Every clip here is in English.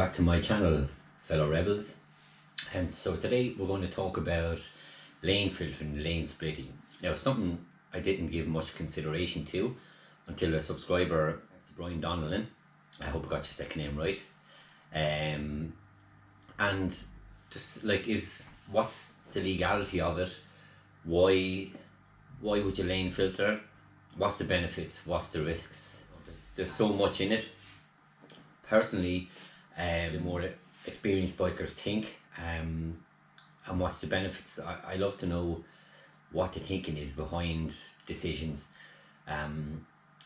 back to my channel, fellow rebels. And so today we're going to talk about lane filtering, lane splitting. Now, something I didn't give much consideration to until a subscriber, Brian Donnellan, I hope I got your second name right, and just like, what's the legality of it? Why would you lane filter? What's the benefits? What's the risks? There's so much in it. Personally, the more experienced bikers think, and what's the benefits. I love to know what the thinking is behind decisions.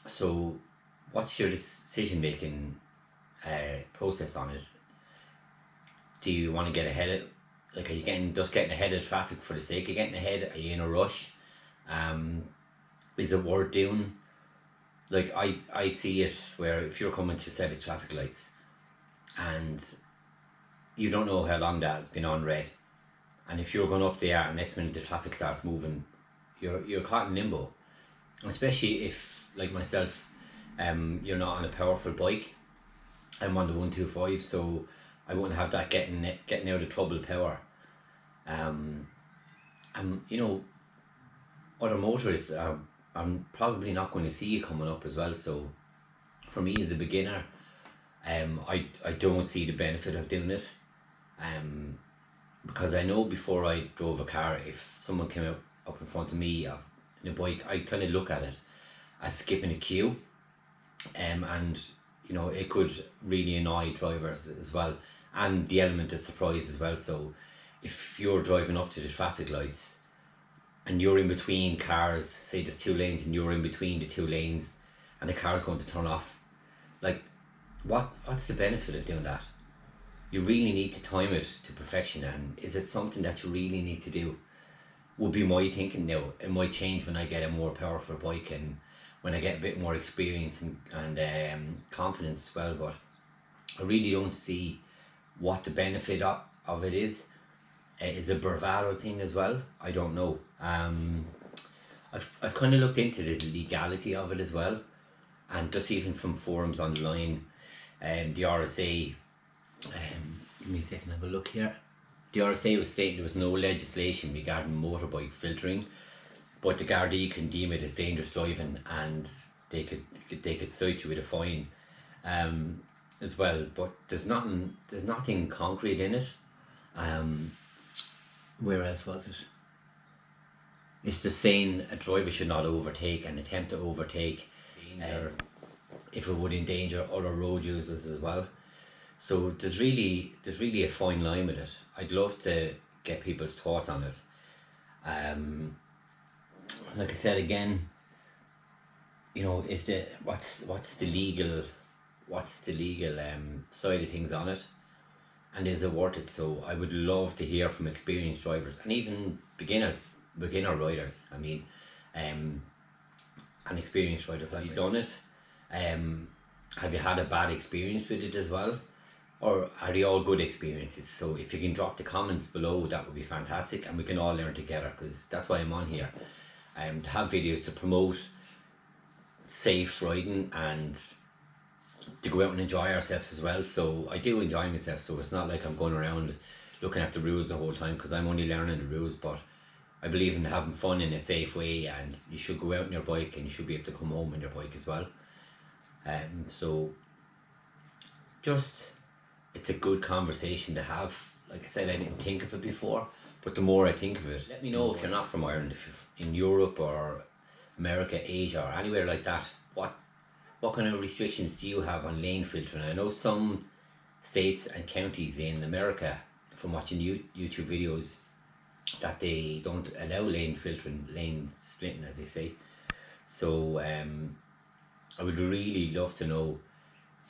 So what's your decision making process on it? Do you want to get ahead of, like, are you just getting ahead of traffic for the sake of getting ahead? Are you in a rush? Is it worth doing? Like, I see it where if you're coming to a set of traffic lights and you don't know how long that's been on red, and if you're going up there and next minute the traffic starts moving, you're caught in limbo. Especially if, like myself, you're not on a powerful bike. I'm on the 125, so I wouldn't have that getting out of trouble power. And you know, other motorists I'm probably not going to see you coming up as well. So for me as a beginner, I don't see the benefit of doing it, because I know before I drove a car, if someone came up in front of me in a bike, I kind of look at it as skipping a queue, and you know, it could really annoy drivers as well, and the element of surprise as well. So if you're driving up to the traffic lights and you're in between cars, say there's two lanes and you're in between the two lanes and the car's going to turn off, like, what's the benefit of doing that? You really need to time it to perfection, and is it something that you really need to do? Would be my thinking now. It might change when I get a more powerful bike and when I get a bit more experience and confidence as well, but I really don't see what the benefit of it is. Is a bravado thing as well? I don't know. I've kind of looked into the legality of it as well, and just even from forums online, the RSA, give me a second, have a look here. The RSA was saying there was no legislation regarding motorbike filtering, but the Gardaí can deem it as dangerous driving, and they could cite you with a fine as well. But there's nothing concrete in it. Where else was it? It's just saying a driver should not overtake and attempt to overtake if it would endanger other road users as well. So there's really a fine line with it. I'd love to get people's thoughts on it. Like I said again, you know, what's the legal side of things on it, and is it worth it? So I would love to hear from experienced drivers and even beginner riders. I mean, and experienced riders. Have you done it? Have you had a bad experience with it as well, or are they all good experiences? So if you can drop the comments below, that would be fantastic, and we can all learn together, because that's why I'm on here, to have videos to promote safe riding and to go out and enjoy ourselves as well. So I do enjoy myself, so it's not like I'm going around looking at the rules the whole time, because I'm only learning the rules. But I believe in having fun in a safe way, and you should go out on your bike and you should be able to come home on your bike as well. So just, it's a good conversation to have. Like I said, I didn't think of it before, but the more I think of it, let me know if you're not from Ireland, if you're in Europe or America, Asia, or anywhere like that, what kind of restrictions do you have on lane filtering? I know some states and counties in America, from watching YouTube videos, that they don't allow lane filtering, lane splitting as they say. So I would really love to know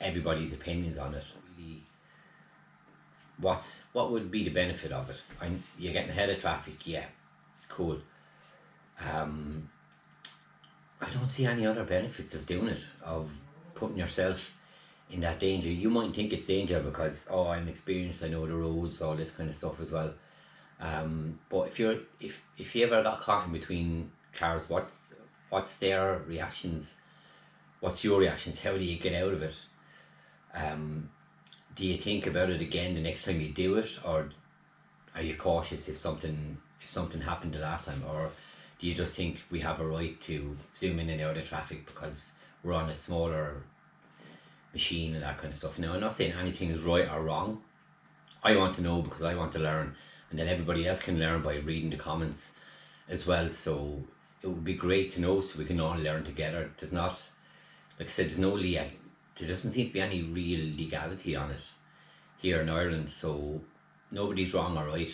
everybody's opinions on it. Really, what would be the benefit of it? You're getting ahead of traffic, yeah, cool. I don't see any other benefits of doing it, of putting yourself in that danger. You might think it's danger because, oh, I'm experienced, I know the roads, all this kind of stuff as well. But if you ever got caught in between cars, what's their reactions? What's your reactions? How do you get out of it? do you think about it again the next time you do it, or are you cautious if something happened the last time, or do you just think we have a right to zoom in and out of traffic because we're on a smaller machine and that kind of stuff? Now, I'm not saying anything is right or wrong. I want to know because I want to learn, and then everybody else can learn by reading the comments as well. So it would be great to know, so we can all learn together. There's not, like I said, there doesn't seem to be any real legality on it here in Ireland, so nobody's wrong or right,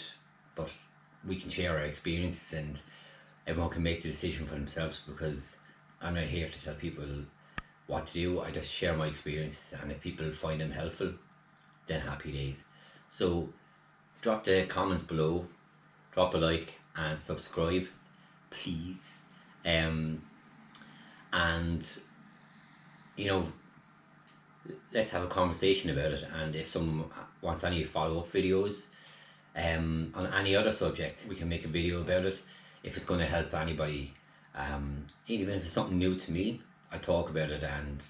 but we can share our experiences and everyone can make the decision for themselves, because I'm not here to tell people what to do. I just share my experiences, and if people find them helpful, then happy days. So drop the comments below, drop a like and subscribe, please. And you know, let's have a conversation about it, and if someone wants any follow-up videos on any other subject, we can make a video about it if it's going to help anybody. Even if it's something new to me, I talk about it and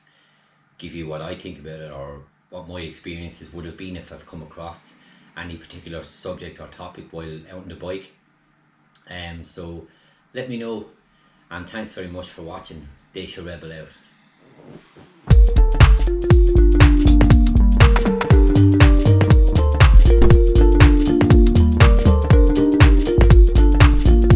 give you what I think about it, or what my experiences would have been if I've come across any particular subject or topic while out on the bike. So let me know, and thanks very much for watching. Deise Rebel out.